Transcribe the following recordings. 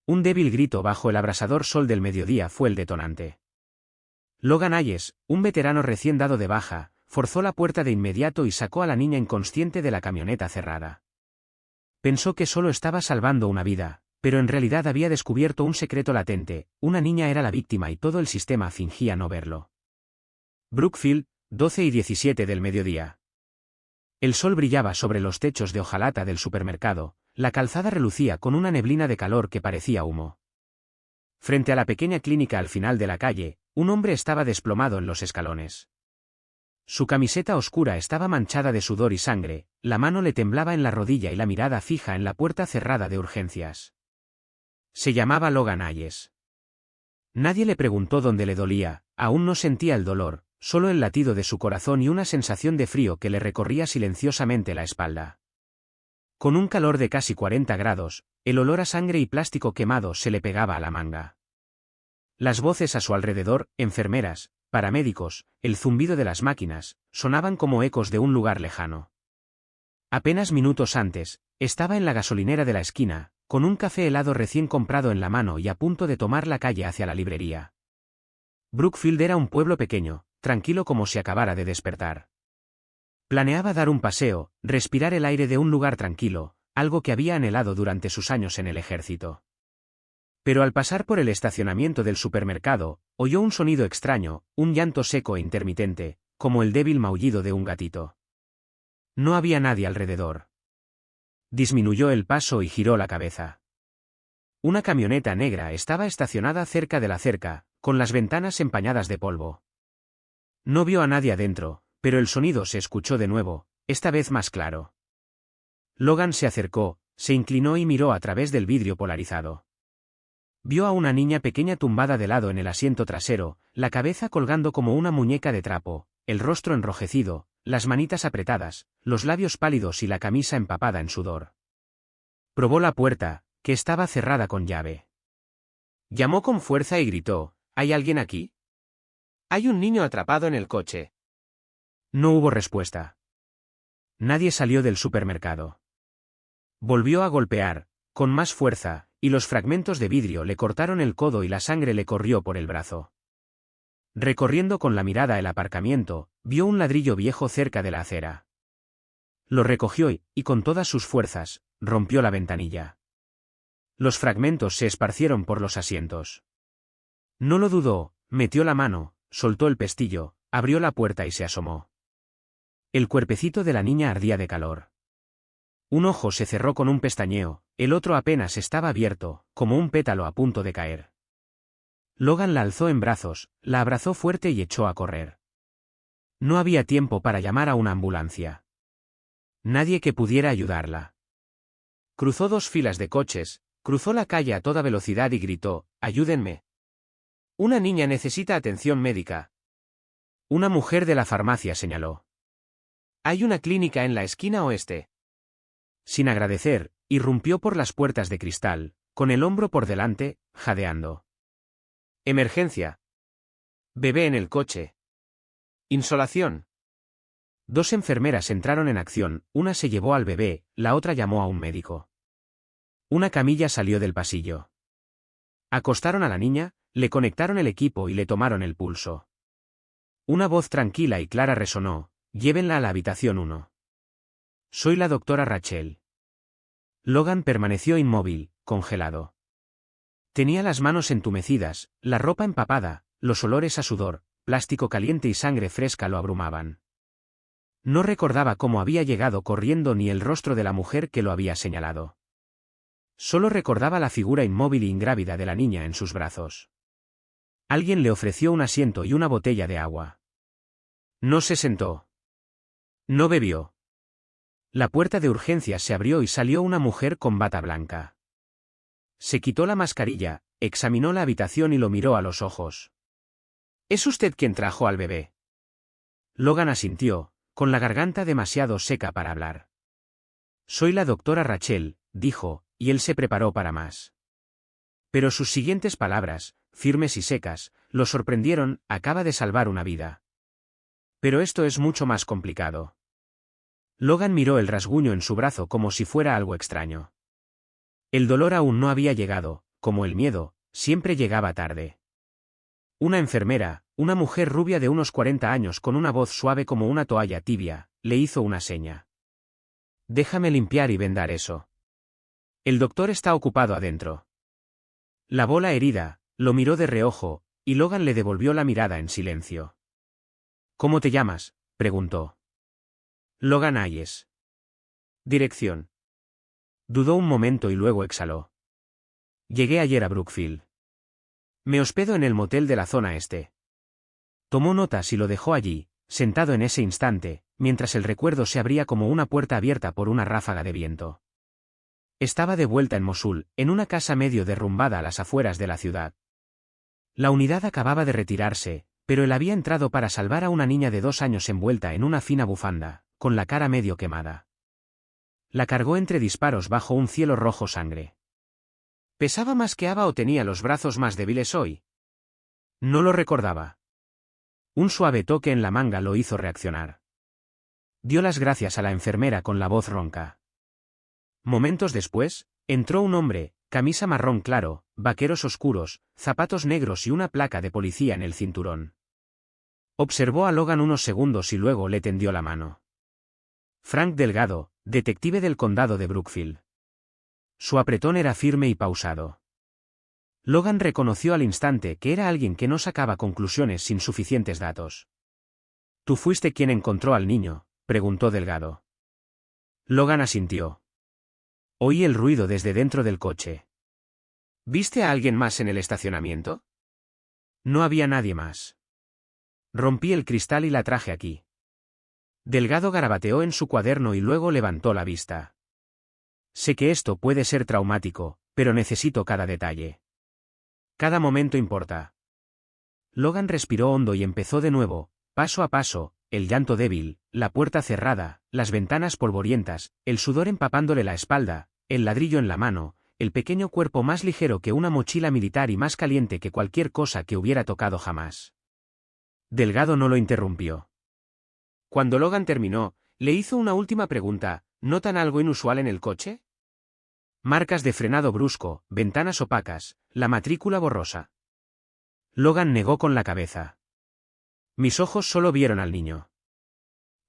Un débil grito bajo el abrasador sol del mediodía fue el detonante. Logan Hayes, un veterano recién dado de baja, forzó la puerta de inmediato y sacó a la niña inconsciente de la camioneta cerrada. Pensó que solo estaba salvando una vida, pero en realidad había descubierto un secreto latente: una niña era la víctima y todo el sistema fingía no verlo. Brookfield, 12:17 del mediodía. El sol brillaba sobre los techos de hojalata del supermercado, la calzada relucía con una neblina de calor que parecía humo. Frente a la pequeña clínica al final de la calle, un hombre estaba desplomado en los escalones. Su camiseta oscura estaba manchada de sudor y sangre, la mano le temblaba en la rodilla y la mirada fija en la puerta cerrada de urgencias. Se llamaba Logan Hayes. Nadie le preguntó dónde le dolía, aún no sentía el dolor, solo el latido de su corazón y una sensación de frío que le recorría silenciosamente la espalda. Con un calor de casi 40 grados, el olor a sangre y plástico quemado se le pegaba a la manga. Las voces a su alrededor, enfermeras, paramédicos, el zumbido de las máquinas, sonaban como ecos de un lugar lejano. Apenas minutos antes, estaba en la gasolinera de la esquina, con un café helado recién comprado en la mano y a punto de tomar la calle hacia la librería. Brookfield era un pueblo pequeño, tranquilo como si acabara de despertar. Planeaba dar un paseo, respirar el aire de un lugar tranquilo, algo que había anhelado durante sus años en el ejército. Pero al pasar por el estacionamiento del supermercado, oyó un sonido extraño, un llanto seco e intermitente, como el débil maullido de un gatito. No había nadie alrededor. Disminuyó el paso y giró la cabeza. Una camioneta negra estaba estacionada cerca de la cerca, con las ventanas empañadas de polvo. No vio a nadie adentro, pero el sonido se escuchó de nuevo, esta vez más claro. Logan se acercó, se inclinó y miró a través del vidrio polarizado. Vio a una niña pequeña tumbada de lado en el asiento trasero, la cabeza colgando como una muñeca de trapo, el rostro enrojecido, las manitas apretadas, los labios pálidos y la camisa empapada en sudor. Probó la puerta, que estaba cerrada con llave. Llamó con fuerza y gritó: ¿Hay alguien aquí? Hay un niño atrapado en el coche. No hubo respuesta. Nadie salió del supermercado. Volvió a golpear, con más fuerza, y los fragmentos de vidrio le cortaron el codo y la sangre le corrió por el brazo. Recorriendo con la mirada el aparcamiento, vio un ladrillo viejo cerca de la acera. Lo recogió y con todas sus fuerzas, rompió la ventanilla. Los fragmentos se esparcieron por los asientos. No lo dudó, metió la mano, soltó el pestillo, abrió la puerta y se asomó. El cuerpecito de la niña ardía de calor. Un ojo se cerró con un pestañeo, el otro apenas estaba abierto, como un pétalo a punto de caer. Logan la alzó en brazos, la abrazó fuerte y echó a correr. No había tiempo para llamar a una ambulancia. Nadie que pudiera ayudarla. Cruzó 2 filas de coches, cruzó la calle a toda velocidad y gritó: «¡Ayúdenme! Una niña necesita atención médica». Una mujer de la farmacia señaló: «Hay una clínica en la esquina oeste». Sin agradecer, irrumpió por las puertas de cristal, con el hombro por delante, jadeando. «Emergencia. Bebé en el coche. Insolación». 2 enfermeras entraron en acción, una se llevó al bebé, la otra llamó a un médico. Una camilla salió del pasillo. Acostaron a la niña, le conectaron el equipo y le tomaron el pulso. Una voz tranquila y clara resonó: «Llévenla a la habitación 1. Soy la doctora Rachel». Logan permaneció inmóvil, congelado. Tenía las manos entumecidas, la ropa empapada, los olores a sudor, plástico caliente y sangre fresca lo abrumaban. No recordaba cómo había llegado corriendo ni el rostro de la mujer que lo había señalado. Solo recordaba la figura inmóvil e ingrávida de la niña en sus brazos. Alguien le ofreció un asiento y una botella de agua. No se sentó. No bebió. La puerta de urgencias se abrió y salió una mujer con bata blanca. Se quitó la mascarilla, examinó la habitación y lo miró a los ojos. «¿Es usted quien trajo al bebé?». Logan asintió, con la garganta demasiado seca para hablar. «Soy la doctora Rachel», dijo, y él se preparó para más. Pero sus siguientes palabras, firmes y secas, lo sorprendieron: «Acaba de salvar una vida». «Pero esto es mucho más complicado». Logan miró el rasguño en su brazo como si fuera algo extraño. El dolor aún no había llegado, como el miedo, siempre llegaba tarde. Una enfermera, una mujer rubia de unos 40 años con una voz suave como una toalla tibia, le hizo una seña. «Déjame limpiar y vendar eso. El doctor está ocupado adentro». Lavó la herida, lo miró de reojo, y Logan le devolvió la mirada en silencio. «¿Cómo te llamas?», preguntó. «Logan Hayes». «Dirección». Dudó un momento y luego exhaló. «Llegué ayer a Brookfield. Me hospedo en el motel de la zona este». Tomó notas y lo dejó allí, sentado en ese instante, mientras el recuerdo se abría como una puerta abierta por una ráfaga de viento. Estaba de vuelta en Mosul, en una casa medio derrumbada a las afueras de la ciudad. La unidad acababa de retirarse, pero él había entrado para salvar a una niña de 2 años envuelta en una fina bufanda, con la cara medio quemada. La cargó entre disparos bajo un cielo rojo sangre. ¿Pesaba más que Ava o tenía los brazos más débiles hoy? No lo recordaba. Un suave toque en la manga lo hizo reaccionar. Dio las gracias a la enfermera con la voz ronca. Momentos después, entró un hombre, camisa marrón claro, vaqueros oscuros, zapatos negros y una placa de policía en el cinturón. Observó a Logan unos segundos y luego le tendió la mano. Frank Delgado, detective del condado de Brookfield. Su apretón era firme y pausado. Logan reconoció al instante que era alguien que no sacaba conclusiones sin suficientes datos. «¿Tú fuiste quien encontró al niño?», preguntó Delgado. Logan asintió. «Oí el ruido desde dentro del coche». «¿Viste a alguien más en el estacionamiento?». «No había nadie más. Rompí el cristal y la traje aquí». Delgado garabateó en su cuaderno y luego levantó la vista. «Sé que esto puede ser traumático, pero necesito cada detalle. Cada momento importa». Logan respiró hondo y empezó de nuevo, paso a paso, el llanto débil, la puerta cerrada, las ventanas polvorientas, el sudor empapándole la espalda, el ladrillo en la mano, el pequeño cuerpo más ligero que una mochila militar y más caliente que cualquier cosa que hubiera tocado jamás. Delgado no lo interrumpió. Cuando Logan terminó, le hizo una última pregunta: ¿notan algo inusual en el coche? Marcas de frenado brusco, ventanas opacas, la matrícula borrosa. Logan negó con la cabeza. Mis ojos solo vieron al niño.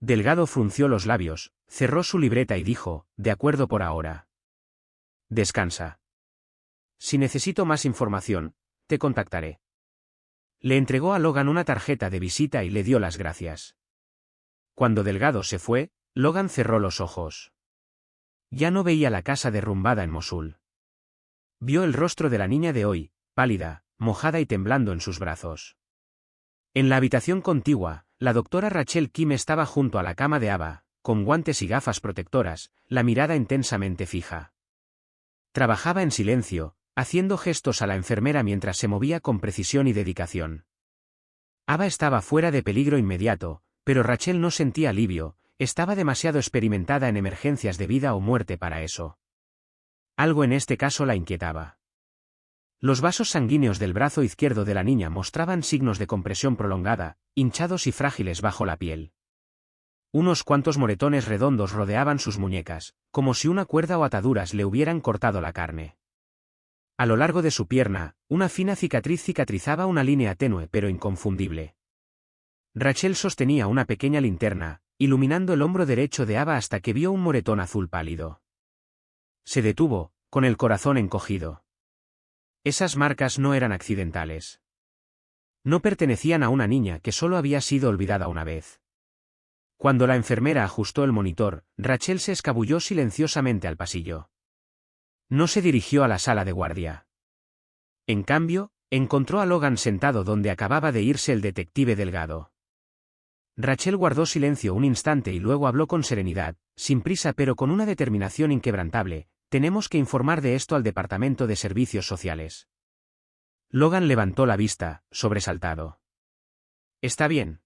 Delgado frunció los labios, cerró su libreta y dijo: de acuerdo por ahora. Descansa. Si necesito más información, te contactaré. Le entregó a Logan una tarjeta de visita y le dio las gracias. Cuando Delgado se fue, Logan cerró los ojos. Ya no veía la casa derrumbada en Mosul. Vio el rostro de la niña de hoy, pálida, mojada y temblando en sus brazos. En la habitación contigua, la doctora Rachel Kim estaba junto a la cama de Ava, con guantes y gafas protectoras, la mirada intensamente fija. Trabajaba en silencio, haciendo gestos a la enfermera mientras se movía con precisión y dedicación. Ava estaba fuera de peligro inmediato, pero Rachel no sentía alivio, estaba demasiado experimentada en emergencias de vida o muerte para eso. Algo en este caso la inquietaba. Los vasos sanguíneos del brazo izquierdo de la niña mostraban signos de compresión prolongada, hinchados y frágiles bajo la piel. Unos cuantos moretones redondos rodeaban sus muñecas, como si una cuerda o ataduras le hubieran cortado la carne. A lo largo de su pierna, una fina cicatriz cicatrizaba una línea tenue pero inconfundible. Rachel sostenía una pequeña linterna, iluminando el hombro derecho de Ava hasta que vio un moretón azul pálido. Se detuvo, con el corazón encogido. Esas marcas no eran accidentales. No pertenecían a una niña que solo había sido olvidada una vez. Cuando la enfermera ajustó el monitor, Rachel se escabulló silenciosamente al pasillo. No se dirigió a la sala de guardia. En cambio, encontró a Logan sentado donde acababa de irse el detective Delgado. Rachel guardó silencio un instante y luego habló con serenidad, sin prisa pero con una determinación inquebrantable: tenemos que informar de esto al Departamento de Servicios Sociales. Logan levantó la vista, sobresaltado. Está bien.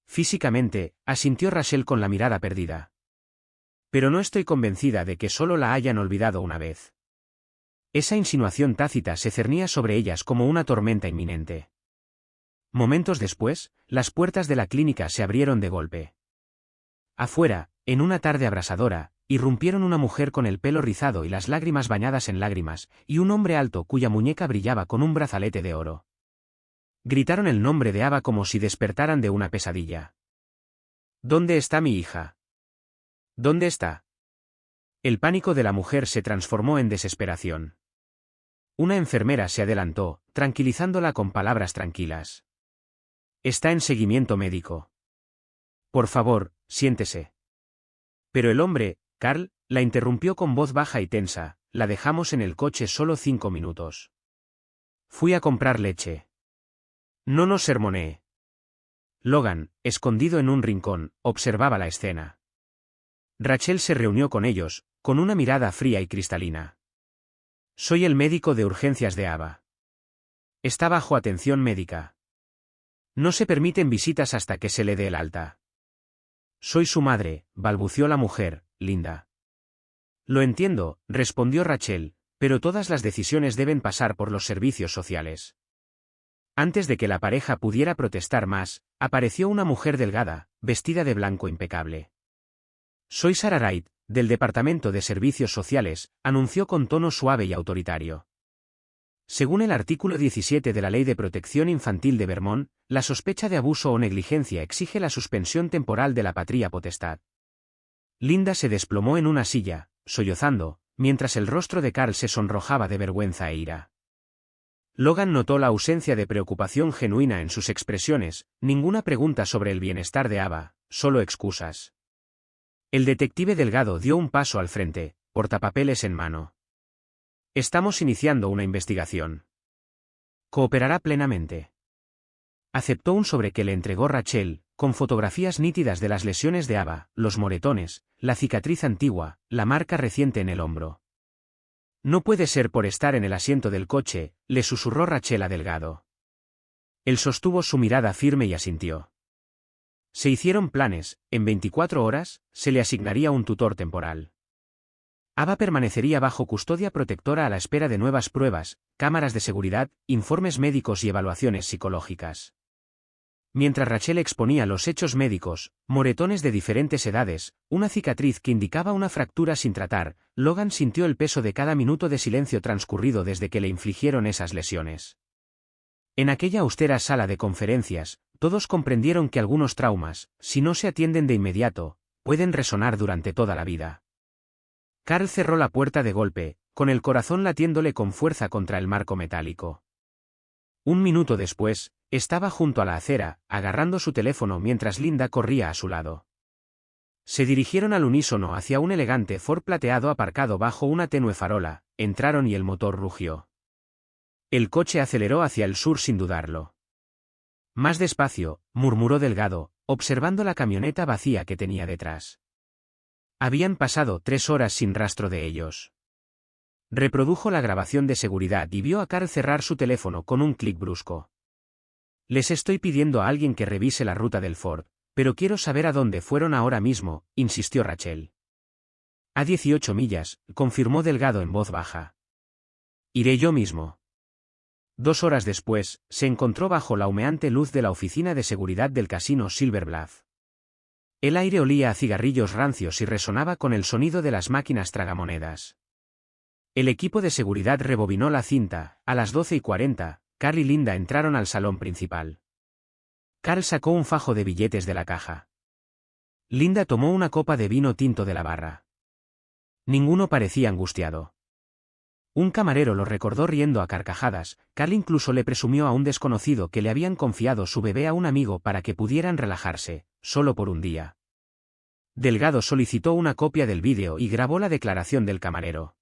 Físicamente, asintió Rachel con la mirada perdida. Pero no estoy convencida de que solo la hayan olvidado una vez. Esa insinuación tácita se cernía sobre ellas como una tormenta inminente. Momentos después, las puertas de la clínica se abrieron de golpe. Afuera, en una tarde abrasadora, irrumpieron una mujer con el pelo rizado y las lágrimas bañadas en lágrimas, y un hombre alto cuya muñeca brillaba con un brazalete de oro. Gritaron el nombre de Ava como si despertaran de una pesadilla. ¿Dónde está mi hija? ¿Dónde está? El pánico de la mujer se transformó en desesperación. Una enfermera se adelantó, tranquilizándola con palabras tranquilas. Está en seguimiento médico. Por favor, siéntese. Pero el hombre, Carl, la interrumpió con voz baja y tensa. La dejamos en el coche solo 5 minutos. Fui a comprar leche. No nos sermonee. Logan, escondido en un rincón, observaba la escena. Rachel se reunió con ellos, con una mirada fría y cristalina. Soy el médico de urgencias de Ava. Está bajo atención médica. No se permiten visitas hasta que se le dé el alta. Soy su madre, balbució la mujer, Linda. Lo entiendo, respondió Rachel, pero todas las decisiones deben pasar por los servicios sociales. Antes de que la pareja pudiera protestar más, apareció una mujer delgada, vestida de blanco impecable. Soy Sarah Wright, del Departamento de Servicios Sociales, anunció con tono suave y autoritario. Según el artículo 17 de la Ley de Protección Infantil de Vermont, la sospecha de abuso o negligencia exige la suspensión temporal de la patria potestad. Linda se desplomó en una silla, sollozando, mientras el rostro de Carl se sonrojaba de vergüenza e ira. Logan notó la ausencia de preocupación genuina en sus expresiones, ninguna pregunta sobre el bienestar de Ava, solo excusas. El detective delgado dio un paso al frente, portapapeles en mano. Estamos iniciando una investigación. Cooperará plenamente. Aceptó un sobre que le entregó Rachel, con fotografías nítidas de las lesiones de Ava, los moretones, la cicatriz antigua, la marca reciente en el hombro. No puede ser por estar en el asiento del coche, le susurró Rachel a Delgado. Él sostuvo su mirada firme y asintió. Se hicieron planes, en 24 horas, se le asignaría un tutor temporal. Ava permanecería bajo custodia protectora a la espera de nuevas pruebas, cámaras de seguridad, informes médicos y evaluaciones psicológicas. Mientras Rachel exponía los hechos médicos, moretones de diferentes edades, una cicatriz que indicaba una fractura sin tratar, Logan sintió el peso de cada minuto de silencio transcurrido desde que le infligieron esas lesiones. En aquella austera sala de conferencias, todos comprendieron que algunos traumas, si no se atienden de inmediato, pueden resonar durante toda la vida. Carl cerró la puerta de golpe, con el corazón latiéndole con fuerza contra el marco metálico. Un minuto después, estaba junto a la acera, agarrando su teléfono mientras Linda corría a su lado. Se dirigieron al unísono hacia un elegante Ford plateado aparcado bajo una tenue farola, entraron y el motor rugió. El coche aceleró hacia el sur sin dudarlo. Más despacio, murmuró Delgado, observando la camioneta vacía que tenía detrás. Habían pasado 3 horas sin rastro de ellos. Reprodujo la grabación de seguridad y vio a Carl cerrar su teléfono con un clic brusco. Les estoy pidiendo a alguien que revise la ruta del Ford, pero quiero saber a dónde fueron ahora mismo, insistió Rachel. A 18 millas, confirmó Delgado en voz baja. Iré yo mismo. 2 horas después, se encontró bajo la humeante luz de la oficina de seguridad del casino Silver Bluff. El aire olía a cigarrillos rancios y resonaba con el sonido de las máquinas tragamonedas. El equipo de seguridad rebobinó la cinta. A las 12:40, Carl y Linda entraron al salón principal. Carl sacó un fajo de billetes de la caja. Linda tomó una copa de vino tinto de la barra. Ninguno parecía angustiado. Un camarero lo recordó riendo a carcajadas. Carl incluso le presumió a un desconocido que le habían confiado su bebé a un amigo para que pudieran relajarse, solo por un día. Delgado solicitó una copia del vídeo y grabó la declaración del camarero.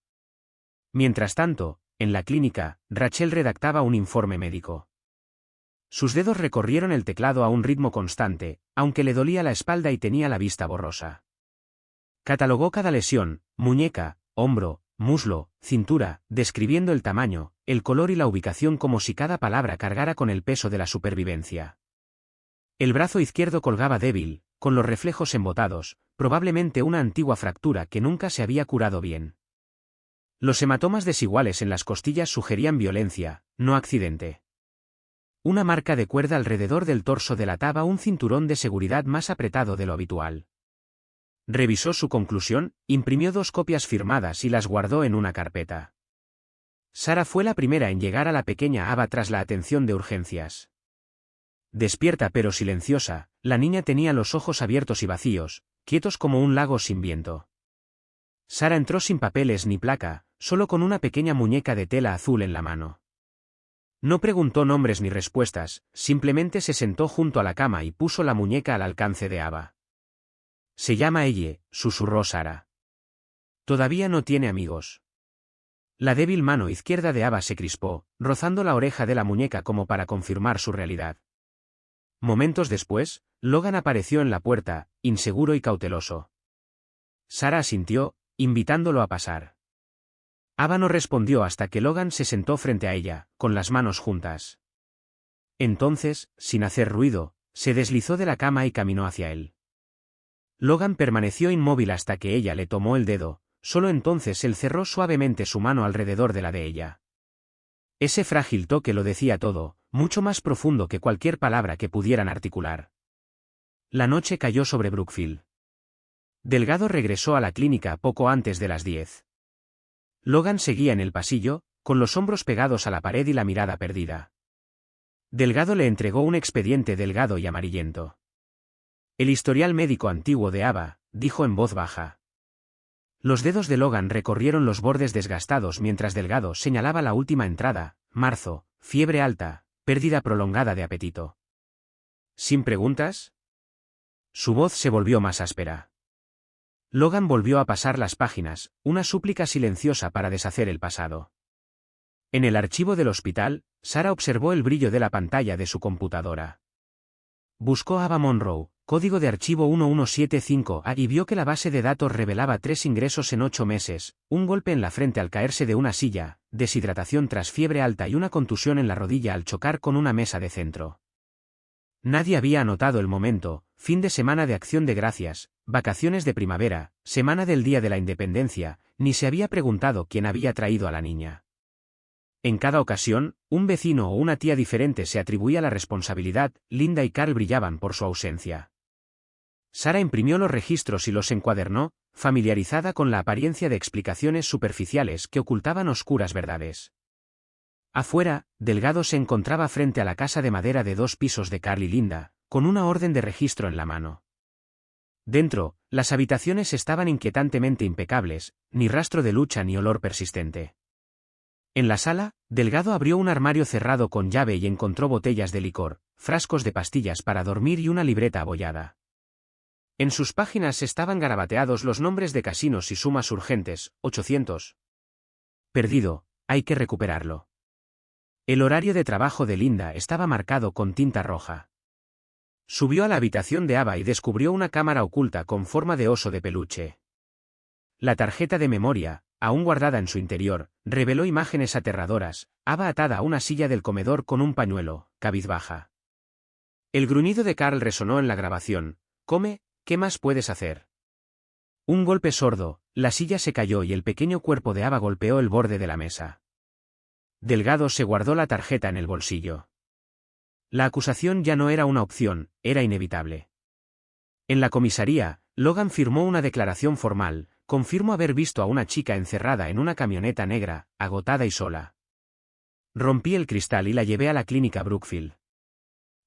Mientras tanto, en la clínica, Rachel redactaba un informe médico. Sus dedos recorrieron el teclado a un ritmo constante, aunque le dolía la espalda y tenía la vista borrosa. Catalogó cada lesión, muñeca, hombro, muslo, cintura, describiendo el tamaño, el color y la ubicación como si cada palabra cargara con el peso de la supervivencia. El brazo izquierdo colgaba débil, con los reflejos embotados, probablemente una antigua fractura que nunca se había curado bien. Los hematomas desiguales en las costillas sugerían violencia, no accidente. Una marca de cuerda alrededor del torso delataba un cinturón de seguridad más apretado de lo habitual. Revisó su conclusión, imprimió 2 copias firmadas y las guardó en una carpeta. Sara fue la primera en llegar a la pequeña Ava tras la atención de urgencias. Despierta pero silenciosa, la niña tenía los ojos abiertos y vacíos, quietos como un lago sin viento. Sara entró sin papeles ni placa, solo con una pequeña muñeca de tela azul en la mano. No preguntó nombres ni respuestas, simplemente se sentó junto a la cama y puso la muñeca al alcance de Ava. «Se llama Elle», susurró Sara. «Todavía no tiene amigos». La débil mano izquierda de Ava se crispó, rozando la oreja de la muñeca como para confirmar su realidad. Momentos después, Logan apareció en la puerta, inseguro y cauteloso. Sara asintió, invitándolo a pasar. Ava no respondió hasta que Logan se sentó frente a ella, con las manos juntas. Entonces, sin hacer ruido, se deslizó de la cama y caminó hacia él. Logan permaneció inmóvil hasta que ella le tomó el dedo, solo entonces él cerró suavemente su mano alrededor de la de ella. Ese frágil toque lo decía todo, mucho más profundo que cualquier palabra que pudieran articular. La noche cayó sobre Brookfield. Delgado regresó a la clínica poco antes de las 10. Logan seguía en el pasillo, con los hombros pegados a la pared y la mirada perdida. Delgado le entregó un expediente delgado y amarillento. «El historial médico antiguo de Ava», dijo en voz baja. Los dedos de Logan recorrieron los bordes desgastados mientras Delgado señalaba la última entrada: marzo, fiebre alta, pérdida prolongada de apetito. «¿Sin preguntas?» Su voz se volvió más áspera. Logan volvió a pasar las páginas, una súplica silenciosa para deshacer el pasado. En el archivo del hospital, Sara observó el brillo de la pantalla de su computadora. Buscó Ava Monroe, código de archivo 1175A, y vio que la base de datos revelaba 3 ingresos en 8 meses, un golpe en la frente al caerse de una silla, deshidratación tras fiebre alta y una contusión en la rodilla al chocar con una mesa de centro. Nadie había anotado el momento: fin de semana de Acción de Gracias, vacaciones de primavera, semana del Día de la Independencia, ni se había preguntado quién había traído a la niña. En cada ocasión, un vecino o una tía diferente se atribuía la responsabilidad. Linda y Carl brillaban por su ausencia. Sara imprimió los registros y los encuadernó, familiarizada con la apariencia de explicaciones superficiales que ocultaban oscuras verdades. Afuera, Delgado se encontraba frente a la casa de madera de 2 pisos de Carl y Linda, con una orden de registro en la mano. Dentro, las habitaciones estaban inquietantemente impecables, ni rastro de lucha ni olor persistente. En la sala, Delgado abrió un armario cerrado con llave y encontró botellas de licor, frascos de pastillas para dormir y una libreta abollada. En sus páginas estaban garabateados los nombres de casinos y sumas urgentes: 800. Perdido, hay que recuperarlo. El horario de trabajo de Linda estaba marcado con tinta roja. Subió a la habitación de Ava y descubrió una cámara oculta con forma de oso de peluche. La tarjeta de memoria, aún guardada en su interior, reveló imágenes aterradoras: Ava atada a una silla del comedor con un pañuelo, cabizbaja. El gruñido de Carl resonó en la grabación: «Come, ¿qué más puedes hacer?». Un golpe sordo, la silla se cayó y el pequeño cuerpo de Ava golpeó el borde de la mesa. Delgado se guardó la tarjeta en el bolsillo. La acusación ya no era una opción, era inevitable. En la comisaría, Logan firmó una declaración formal: «Confirmo haber visto a una chica encerrada en una camioneta negra, agotada y sola. Rompí el cristal y la llevé a la clínica Brookfield».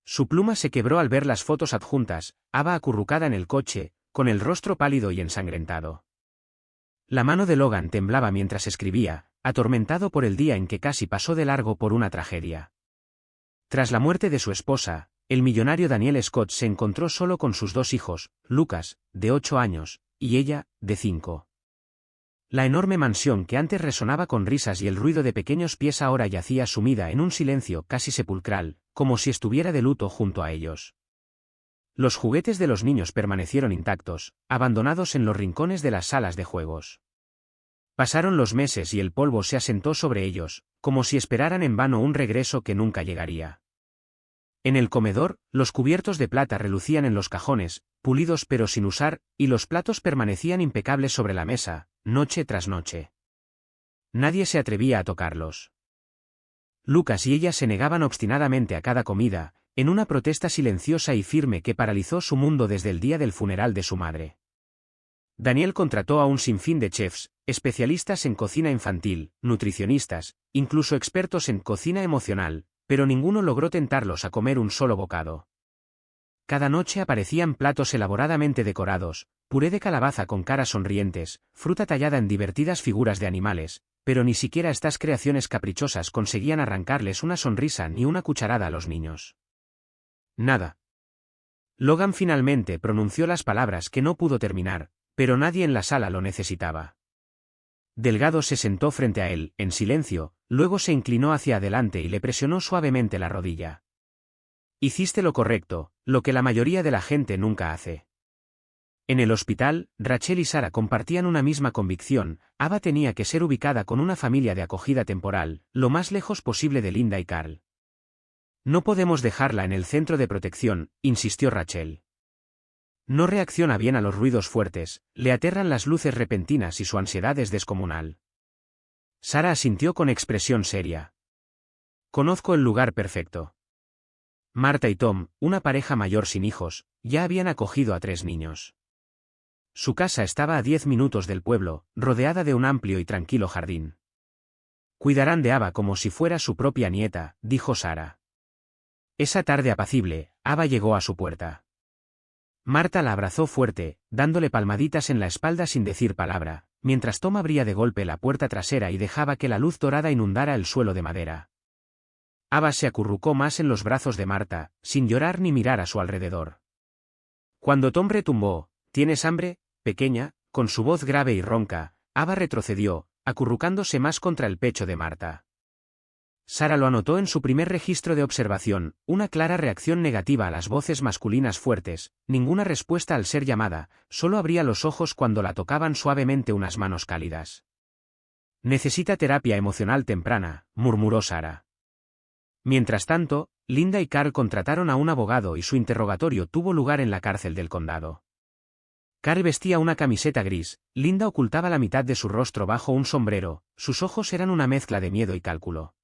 Su pluma se quebró al ver las fotos adjuntas: Ava acurrucada en el coche, con el rostro pálido y ensangrentado. La mano de Logan temblaba mientras escribía, atormentado por el día en que casi pasó de largo por una tragedia. Tras la muerte de su esposa, el millonario Daniel Scott se encontró solo con sus 2 hijos, Lucas, de 8 años, y ella, de 5. La enorme mansión que antes resonaba con risas y el ruido de pequeños pies ahora yacía sumida en un silencio casi sepulcral, como si estuviera de luto junto a ellos. Los juguetes de los niños permanecieron intactos, abandonados en los rincones de las salas de juegos. Pasaron los meses y el polvo se asentó sobre ellos, como si esperaran en vano un regreso que nunca llegaría. En el comedor, los cubiertos de plata relucían en los cajones, pulidos pero sin usar, y los platos permanecían impecables sobre la mesa, noche tras noche. Nadie se atrevía a tocarlos. Lucas y ella se negaban obstinadamente a cada comida, en una protesta silenciosa y firme que paralizó su mundo desde el día del funeral de su madre. Daniel contrató a un sinfín de chefs, especialistas en cocina infantil, nutricionistas, incluso expertos en cocina emocional, pero ninguno logró tentarlos a comer un solo bocado. Cada noche aparecían platos elaboradamente decorados, puré de calabaza con caras sonrientes, fruta tallada en divertidas figuras de animales, pero ni siquiera estas creaciones caprichosas conseguían arrancarles una sonrisa ni una cucharada a los niños. Nada. Logan finalmente pronunció las palabras que no pudo terminar, pero nadie en la sala lo necesitaba. Delgado se sentó frente a él, en silencio, luego se inclinó hacia adelante y le presionó suavemente la rodilla. Hiciste lo correcto, lo que la mayoría de la gente nunca hace. En el hospital, Rachel y Sarah compartían una misma convicción: Ava tenía que ser ubicada con una familia de acogida temporal, lo más lejos posible de Linda y Carl. No podemos dejarla en el centro de protección, insistió Rachel. No reacciona bien a los ruidos fuertes, le aterran las luces repentinas y su ansiedad es descomunal. Sarah asintió con expresión seria. Conozco el lugar perfecto. Marta y Tom, una pareja mayor sin hijos, ya habían acogido a 3 niños. Su casa estaba a 10 minutos del pueblo, rodeada de un amplio y tranquilo jardín. Cuidarán de Ava como si fuera su propia nieta, dijo Sarah. Esa tarde apacible, Ava llegó a su puerta. Marta la abrazó fuerte, dándole palmaditas en la espalda sin decir palabra, mientras Tom abría de golpe la puerta trasera y dejaba que la luz dorada inundara el suelo de madera. Ava se acurrucó más en los brazos de Marta, sin llorar ni mirar a su alrededor. Cuando Tom retumbó, ¿tienes hambre, pequeña?, con su voz grave y ronca, Ava retrocedió, acurrucándose más contra el pecho de Marta. Sarah lo anotó en su primer registro de observación, una clara reacción negativa a las voces masculinas fuertes, ninguna respuesta al ser llamada, solo abría los ojos cuando la tocaban suavemente unas manos cálidas. Necesita terapia emocional temprana, murmuró Sarah. Mientras tanto, Linda y Carl contrataron a un abogado y su interrogatorio tuvo lugar en la cárcel del condado. Carl vestía una camiseta gris, Linda ocultaba la mitad de su rostro bajo un sombrero, sus ojos eran una mezcla de miedo y cálculo.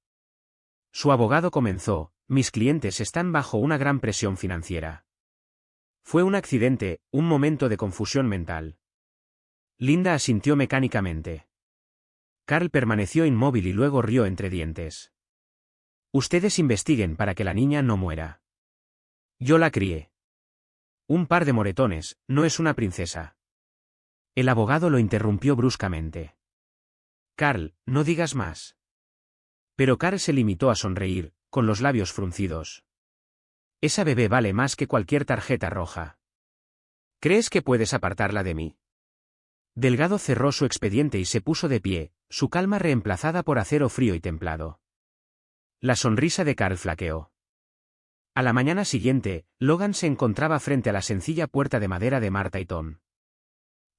Su abogado comenzó: mis clientes están bajo una gran presión financiera. Fue un accidente, un momento de confusión mental. Linda asintió mecánicamente. Carl permaneció inmóvil y luego rió entre dientes. Ustedes investiguen para que la niña no muera. Yo la crié. Un par de moretones, no es una princesa. El abogado lo interrumpió bruscamente. Carl, no digas más. Pero Carl se limitó a sonreír, con los labios fruncidos. Esa bebé vale más que cualquier tarjeta roja. ¿Crees que puedes apartarla de mí? Delgado cerró su expediente y se puso de pie, su calma reemplazada por acero frío y templado. La sonrisa de Carl flaqueó. A la mañana siguiente, Logan se encontraba frente a la sencilla puerta de madera de Marta y Tom.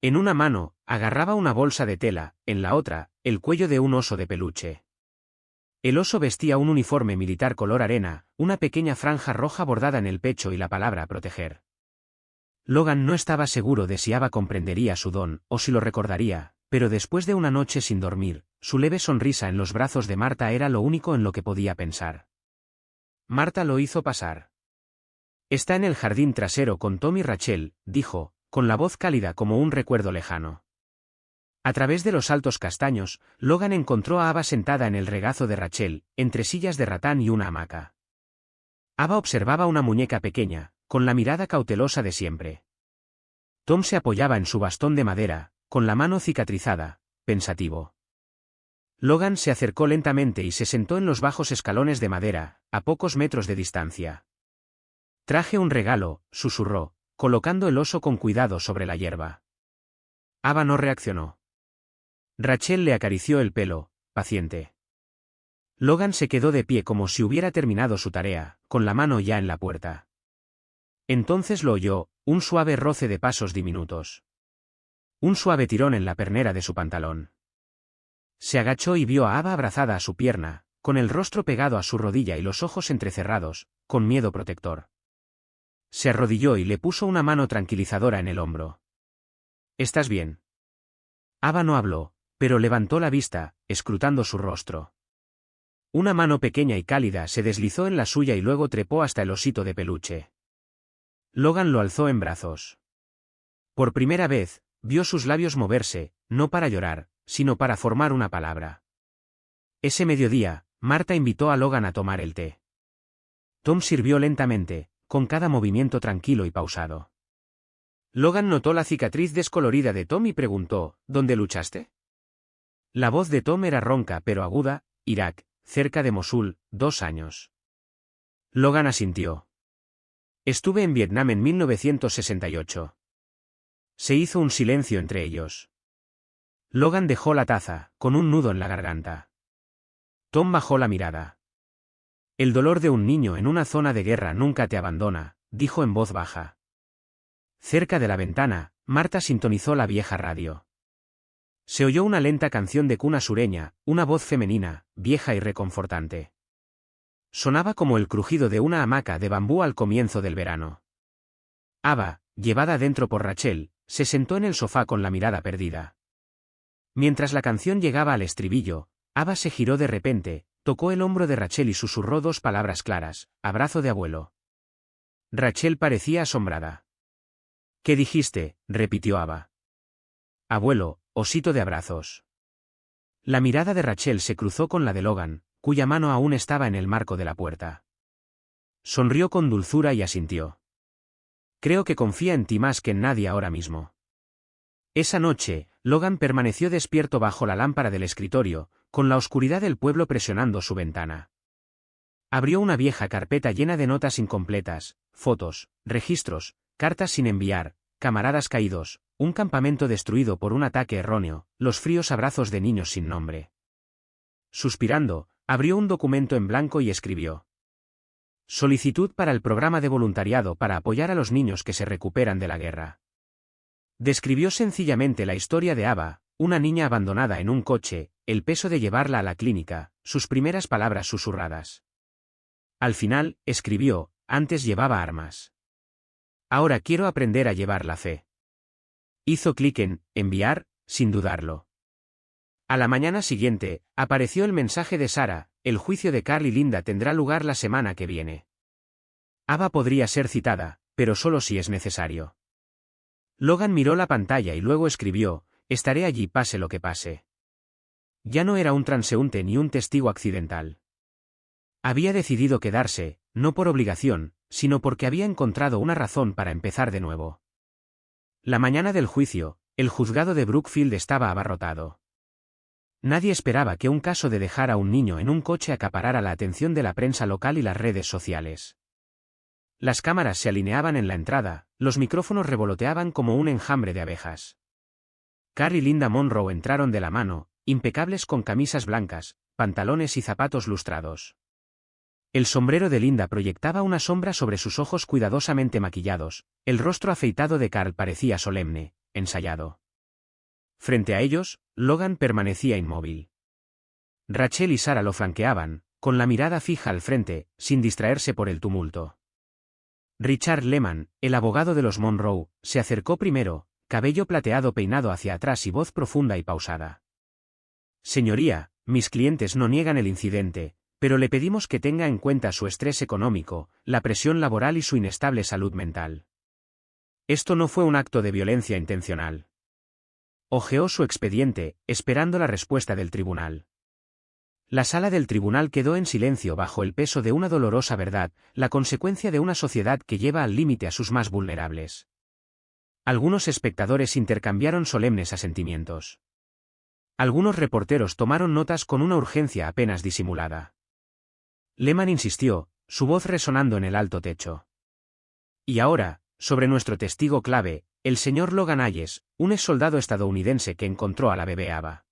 En una mano, agarraba una bolsa de tela, en la otra, el cuello de un oso de peluche. El oso vestía un uniforme militar color arena, una pequeña franja roja bordada en el pecho y la palabra proteger. Logan no estaba seguro de si Ava comprendería su don, o si lo recordaría, pero después de una noche sin dormir, su leve sonrisa en los brazos de Marta era lo único en lo que podía pensar. Marta lo hizo pasar. Está en el jardín trasero con Tom y Rachel, dijo, con la voz cálida como un recuerdo lejano. A través de los altos castaños, Logan encontró a Ava sentada en el regazo de Rachel, entre sillas de ratán y una hamaca. Ava observaba una muñeca pequeña, con la mirada cautelosa de siempre. Tom se apoyaba en su bastón de madera, con la mano cicatrizada, pensativo. Logan se acercó lentamente y se sentó en los bajos escalones de madera, a pocos metros de distancia. Traje un regalo, susurró, colocando el oso con cuidado sobre la hierba. Ava no reaccionó. Rachel le acarició el pelo, paciente. Logan se quedó de pie como si hubiera terminado su tarea, con la mano ya en la puerta. Entonces lo oyó, un suave roce de pasos diminutos. Un suave tirón en la pernera de su pantalón. Se agachó y vio a Ava abrazada a su pierna, con el rostro pegado a su rodilla y los ojos entrecerrados, con miedo protector. Se arrodilló y le puso una mano tranquilizadora en el hombro. ¿Estás bien? Ava no habló, pero levantó la vista, escrutando su rostro. Una mano pequeña y cálida se deslizó en la suya y luego trepó hasta el osito de peluche. Logan lo alzó en brazos. Por primera vez, vio sus labios moverse, no para llorar, sino para formar una palabra. Ese mediodía, Marta invitó a Logan a tomar el té. Tom sirvió lentamente, con cada movimiento tranquilo y pausado. Logan notó la cicatriz descolorida de Tom y preguntó, ¿dónde luchaste? La voz de Tom era ronca pero aguda. Irak, cerca de Mosul, 2 años. Logan asintió. Estuve en Vietnam en 1968. Se hizo un silencio entre ellos. Logan dejó la taza, con un nudo en la garganta. Tom bajó la mirada. El dolor de un niño en una zona de guerra nunca te abandona, dijo en voz baja. Cerca de la ventana, Marta sintonizó la vieja radio. Se oyó una lenta canción de cuna sureña, una voz femenina, vieja y reconfortante. Sonaba como el crujido de una hamaca de bambú al comienzo del verano. Ava, llevada adentro por Rachel, se sentó en el sofá con la mirada perdida. Mientras la canción llegaba al estribillo, Ava se giró de repente, tocó el hombro de Rachel y susurró 2 palabras claras: abrazo de abuelo. Rachel parecía asombrada. ¿Qué dijiste?, repitió Ava. Abuelo, osito de abrazos. La mirada de Rachel se cruzó con la de Logan, cuya mano aún estaba en el marco de la puerta. Sonrió con dulzura y asintió. Creo que confía en ti más que en nadie ahora mismo. Esa noche, Logan permaneció despierto bajo la lámpara del escritorio, con la oscuridad del pueblo presionando su ventana. Abrió una vieja carpeta llena de notas incompletas, fotos, registros, cartas sin enviar, camaradas caídos, un campamento destruido por un ataque erróneo, los fríos abrazos de niños sin nombre. Suspirando, abrió un documento en blanco y escribió: solicitud para el programa de voluntariado para apoyar a los niños que se recuperan de la guerra. Describió sencillamente la historia de Ava, una niña abandonada en un coche, el peso de llevarla a la clínica, sus primeras palabras susurradas. Al final, escribió: antes llevaba armas. Ahora quiero aprender a llevar la fe. Hizo clic en enviar, sin dudarlo. A la mañana siguiente, apareció el mensaje de Sara: el juicio de Carl y Linda tendrá lugar la semana que viene. Ava podría ser citada, pero solo si es necesario. Logan miró la pantalla y luego escribió: estaré allí pase lo que pase. Ya no era un transeúnte ni un testigo accidental. Había decidido quedarse, no por obligación, sino porque había encontrado una razón para empezar de nuevo. La mañana del juicio, el juzgado de Brookfield estaba abarrotado. Nadie esperaba que un caso de dejar a un niño en un coche acaparara la atención de la prensa local y las redes sociales. Las cámaras se alineaban en la entrada, los micrófonos revoloteaban como un enjambre de abejas. Carl y Linda Monroe entraron de la mano, impecables con camisas blancas, pantalones y zapatos lustrados. El sombrero de Linda proyectaba una sombra sobre sus ojos cuidadosamente maquillados, el rostro afeitado de Carl parecía solemne, ensayado. Frente a ellos, Logan permanecía inmóvil. Rachel y Sara lo flanqueaban, con la mirada fija al frente, sin distraerse por el tumulto. Richard Lehman, el abogado de los Monroe, se acercó primero, cabello plateado peinado hacia atrás y voz profunda y pausada. Señoría, mis clientes no niegan el incidente, pero le pedimos que tenga en cuenta su estrés económico, la presión laboral y su inestable salud mental. Esto no fue un acto de violencia intencional. Hojeó su expediente, esperando la respuesta del tribunal. La sala del tribunal quedó en silencio bajo el peso de una dolorosa verdad, la consecuencia de una sociedad que lleva al límite a sus más vulnerables. Algunos espectadores intercambiaron solemnes asentimientos. Algunos reporteros tomaron notas con una urgencia apenas disimulada. Lehman insistió, su voz resonando en el alto techo. Y ahora, sobre nuestro testigo clave, el señor Logan Hayes, un exsoldado estadounidense que encontró a la bebé Ava.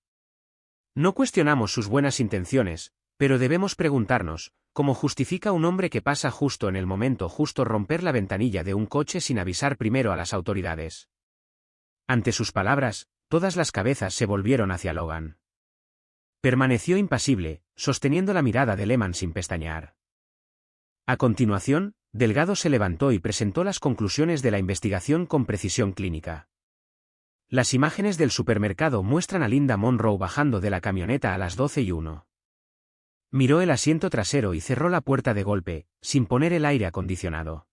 No cuestionamos sus buenas intenciones, pero debemos preguntarnos, ¿cómo justifica un hombre que pasa justo en el momento justo romper la ventanilla de un coche sin avisar primero a las autoridades? Ante sus palabras, todas las cabezas se volvieron hacia Logan. Permaneció impasible, sosteniendo la mirada de Lehman sin pestañear. A continuación, Delgado se levantó y presentó las conclusiones de la investigación con precisión clínica. Las imágenes del supermercado muestran a Linda Monroe bajando de la camioneta a las 12:01. Miró el asiento trasero y cerró la puerta de golpe, sin poner el aire acondicionado.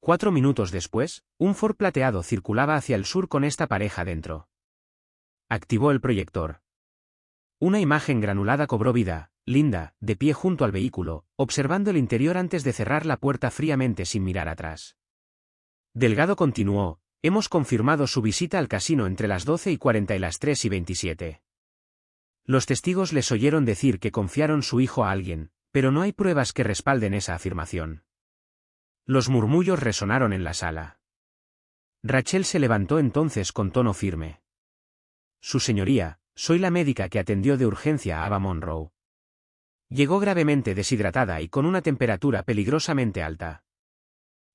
4 minutos después, un Ford plateado circulaba hacia el sur con esta pareja dentro. Activó el proyector. Una imagen granulada cobró vida, Linda, de pie junto al vehículo, observando el interior antes de cerrar la puerta fríamente sin mirar atrás. Delgado continuó: hemos confirmado su visita al casino entre las 12:40 y las 3:27. Los testigos les oyeron decir que confiaron su hijo a alguien, pero no hay pruebas que respalden esa afirmación. Los murmullos resonaron en la sala. Rachel se levantó entonces con tono firme. Su señoría, soy la médica que atendió de urgencia a Ava Monroe. Llegó gravemente deshidratada y con una temperatura peligrosamente alta.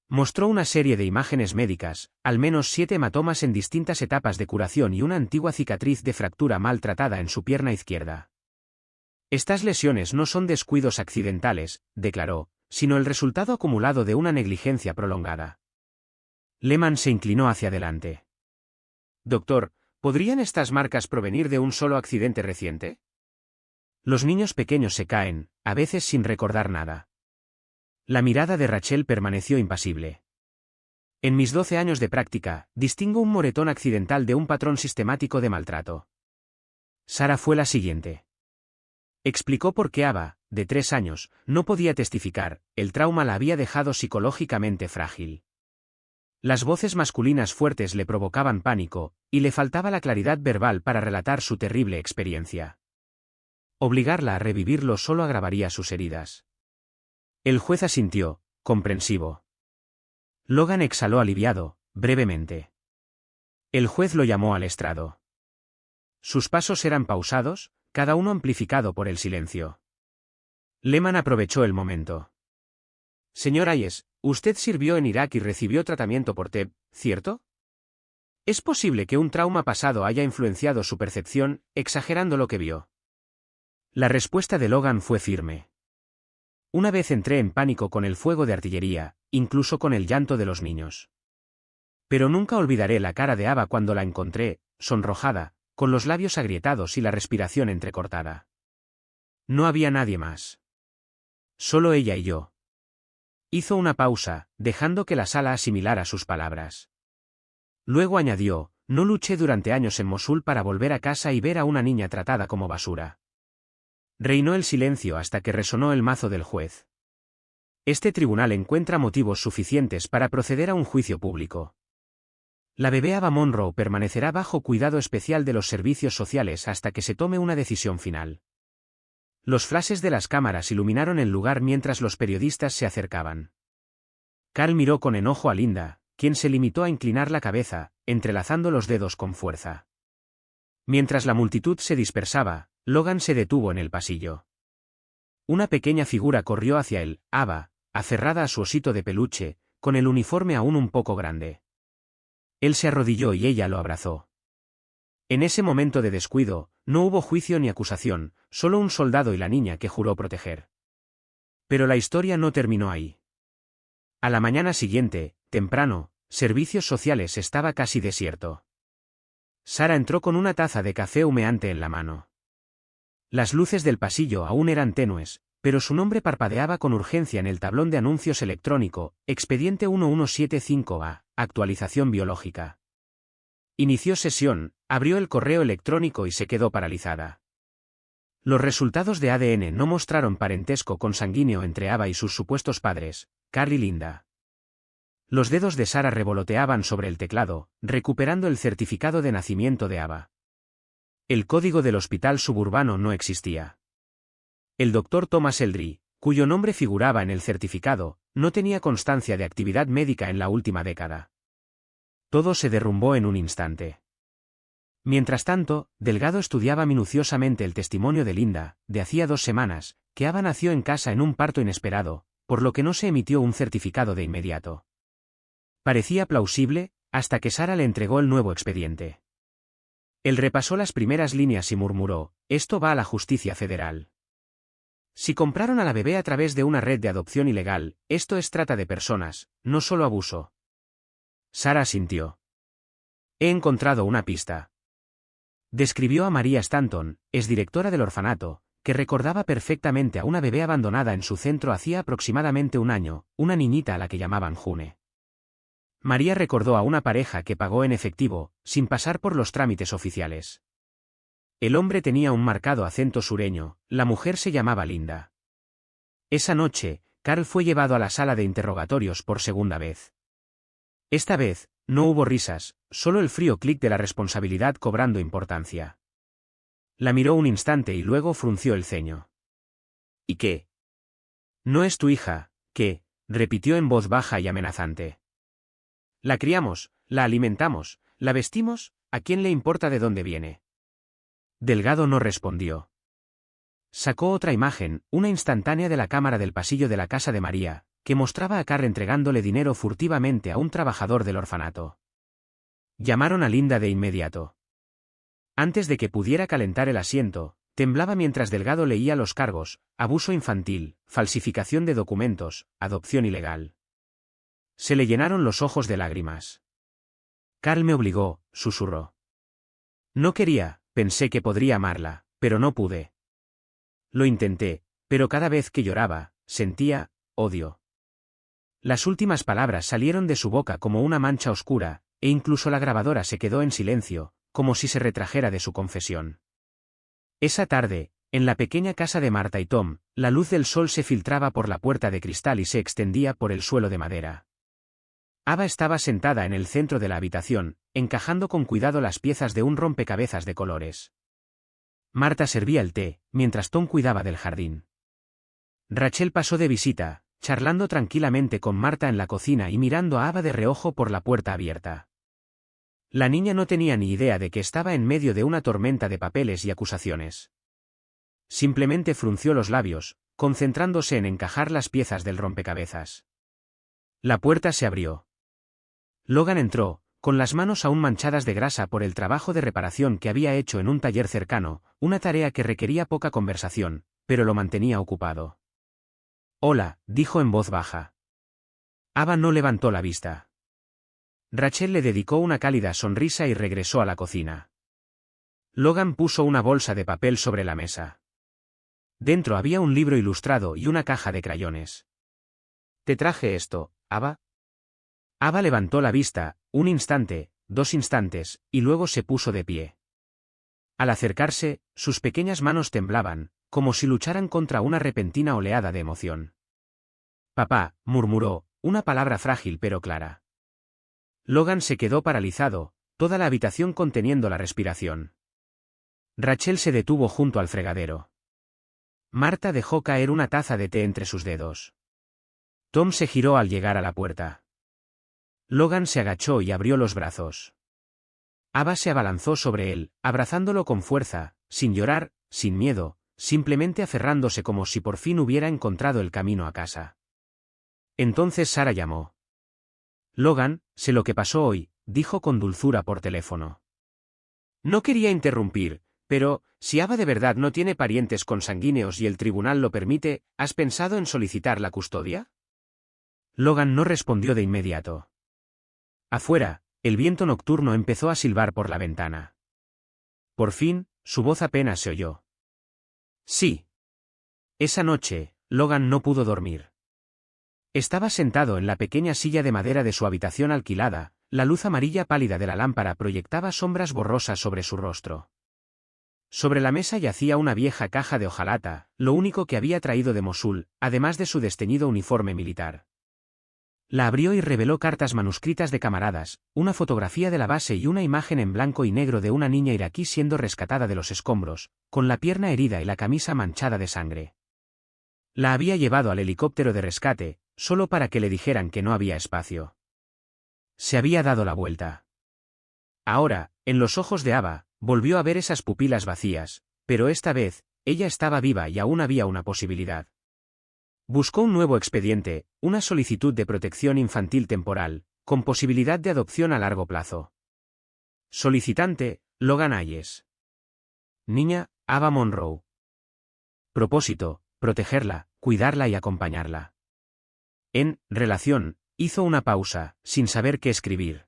Mostró una serie de imágenes médicas, al menos 7 hematomas en distintas etapas de curación y una antigua cicatriz de fractura maltratada en su pierna izquierda. Estas lesiones no son descuidos accidentales, declaró, sino el resultado acumulado de una negligencia prolongada. Lehman se inclinó hacia adelante. Doctor, ¿podrían estas marcas provenir de un solo accidente reciente? Los niños pequeños se caen, a veces sin recordar nada. La mirada de Rachel permaneció impasible. En mis 12 años de práctica, distingo un moretón accidental de un patrón sistemático de maltrato. Sarah fue la siguiente. Explicó por qué Ava, de 3 años, no podía testificar, el trauma la había dejado psicológicamente frágil. Las voces masculinas fuertes le provocaban pánico, y le faltaba la claridad verbal para relatar su terrible experiencia. Obligarla a revivirlo solo agravaría sus heridas. El juez asintió, comprensivo. Logan exhaló aliviado, brevemente. El juez lo llamó al estrado. Sus pasos eran pausados, cada uno amplificado por el silencio. Lehman aprovechó el momento. Señor Hayes, usted sirvió en Irak y recibió tratamiento por TEP, ¿cierto? ¿Es posible que un trauma pasado haya influenciado su percepción, exagerando lo que vio? La respuesta de Logan fue firme. Una vez entré en pánico con el fuego de artillería, incluso con el llanto de los niños. Pero nunca olvidaré la cara de Ava cuando la encontré, sonrojada, con los labios agrietados y la respiración entrecortada. No había nadie más. Solo ella y yo. Hizo una pausa, dejando que la sala asimilara sus palabras. Luego añadió: no luché durante años en Mosul para volver a casa y ver a una niña tratada como basura. Reinó el silencio hasta que resonó el mazo del juez. Este tribunal encuentra motivos suficientes para proceder a un juicio público. La bebé Ava Monroe permanecerá bajo cuidado especial de los servicios sociales hasta que se tome una decisión final. Los flashes de las cámaras iluminaron el lugar mientras los periodistas se acercaban. Carl miró con enojo a Linda, quien se limitó a inclinar la cabeza, entrelazando los dedos con fuerza. Mientras la multitud se dispersaba, Logan se detuvo en el pasillo. Una pequeña figura corrió hacia él, Ava, aferrada a su osito de peluche, con el uniforme aún un poco grande. Él se arrodilló y ella lo abrazó. En ese momento de descuido, no hubo juicio ni acusación, solo un soldado y la niña que juró proteger. Pero la historia no terminó ahí. A la mañana siguiente, temprano, servicios sociales estaba casi desierto. Sarah entró con una taza de café humeante en la mano. Las luces del pasillo aún eran tenues, pero su nombre parpadeaba con urgencia en el tablón de anuncios electrónico, expediente 1175A, actualización biológica. Inició sesión, abrió el correo electrónico y se quedó paralizada. Los resultados de ADN no mostraron parentesco consanguíneo entre Ava y sus supuestos padres, Carl y Linda. Los dedos de Sarah revoloteaban sobre el teclado, recuperando el certificado de nacimiento de Ava. El código del hospital suburbano no existía. El doctor Thomas Eldry, cuyo nombre figuraba en el certificado, no tenía constancia de actividad médica en la última década. Todo se derrumbó en un instante. Mientras tanto, Delgado estudiaba minuciosamente el testimonio de Linda, de hacía 2 semanas, que Ava nació en casa en un parto inesperado, por lo que no se emitió un certificado de inmediato. Parecía plausible, hasta que Sarah le entregó el nuevo expediente. Él repasó las primeras líneas y murmuró: esto va a la justicia federal. Si compraron a la bebé a través de una red de adopción ilegal, esto es trata de personas, no solo abuso. Sarah asintió. He encontrado una pista. Describió a María Stanton, exdirectora del orfanato, que recordaba perfectamente a una bebé abandonada en su centro hacía aproximadamente un año, una niñita a la que llamaban June. María recordó a una pareja que pagó en efectivo, sin pasar por los trámites oficiales. El hombre tenía un marcado acento sureño, la mujer se llamaba Linda. Esa noche, Carl fue llevado a la sala de interrogatorios por segunda vez. Esta vez, no hubo risas, solo el frío clic de la responsabilidad cobrando importancia. La miró un instante y luego frunció el ceño. ¿Y qué? No es tu hija, ¿qué? Repitió en voz baja y amenazante. La criamos, la alimentamos, la vestimos, ¿a quién le importa de dónde viene? Delgado no respondió. Sacó otra imagen, una instantánea de la cámara del pasillo de la casa de María, que mostraba a Carl entregándole dinero furtivamente a un trabajador del orfanato. Llamaron a Linda de inmediato. Antes de que pudiera calentar el asiento, temblaba mientras Delgado leía los cargos: abuso infantil, falsificación de documentos, adopción ilegal. Se le llenaron los ojos de lágrimas. Carl me obligó, susurró. No quería, pensé que podría amarla, pero no pude. Lo intenté, pero cada vez que lloraba, sentía odio. Las últimas palabras salieron de su boca como una mancha oscura, e incluso la grabadora se quedó en silencio, como si se retrajera de su confesión. Esa tarde, en la pequeña casa de Marta y Tom, la luz del sol se filtraba por la puerta de cristal y se extendía por el suelo de madera. Ava estaba sentada en el centro de la habitación, encajando con cuidado las piezas de un rompecabezas de colores. Marta servía el té, mientras Tom cuidaba del jardín. Rachel pasó de visita, charlando tranquilamente con Marta en la cocina y mirando a Ava de reojo por la puerta abierta. La niña no tenía ni idea de que estaba en medio de una tormenta de papeles y acusaciones. Simplemente frunció los labios, concentrándose en encajar las piezas del rompecabezas. La puerta se abrió. Logan entró, con las manos aún manchadas de grasa por el trabajo de reparación que había hecho en un taller cercano, una tarea que requería poca conversación, pero lo mantenía ocupado. Hola, dijo en voz baja. Ava no levantó la vista. Rachel le dedicó una cálida sonrisa y regresó a la cocina. Logan puso una bolsa de papel sobre la mesa. Dentro había un libro ilustrado y una caja de crayones. Te traje esto, Ava. Ava levantó la vista, un instante, 2 instantes, y luego se puso de pie. Al acercarse, sus pequeñas manos temblaban, como si lucharan contra una repentina oleada de emoción. Papá, murmuró, una palabra frágil pero clara. Logan se quedó paralizado, toda la habitación conteniendo la respiración. Rachel se detuvo junto al fregadero. Marta dejó caer una taza de té entre sus dedos. Tom se giró al llegar a la puerta. Logan se agachó y abrió los brazos. Ava se abalanzó sobre él, abrazándolo con fuerza, sin llorar, sin miedo, simplemente aferrándose como si por fin hubiera encontrado el camino a casa. Entonces Sara llamó. Logan, sé lo que pasó hoy, dijo con dulzura por teléfono. No quería interrumpir, pero, si Ava de verdad no tiene parientes consanguíneos y el tribunal lo permite, ¿has pensado en solicitar la custodia? Logan no respondió de inmediato. Afuera, el viento nocturno empezó a silbar por la ventana. Por fin, su voz apenas se oyó. Sí. Esa noche, Logan no pudo dormir. Estaba sentado en la pequeña silla de madera de su habitación alquilada, la luz amarilla pálida de la lámpara proyectaba sombras borrosas sobre su rostro. Sobre la mesa yacía una vieja caja de hojalata, lo único que había traído de Mosul, además de su desteñido uniforme militar. La abrió y reveló cartas manuscritas de camaradas, una fotografía de la base y una imagen en blanco y negro de una niña iraquí siendo rescatada de los escombros, con la pierna herida y la camisa manchada de sangre. La había llevado al helicóptero de rescate, solo para que le dijeran que no había espacio. Se había dado la vuelta. Ahora, en los ojos de Ava, volvió a ver esas pupilas vacías, pero esta vez, ella estaba viva y aún había una posibilidad. Buscó un nuevo expediente, una solicitud de protección infantil temporal, con posibilidad de adopción a largo plazo. Solicitante, Logan Hayes. Niña, Ava Monroe. Propósito, protegerla, cuidarla y acompañarla. En relación, hizo una pausa, sin saber qué escribir.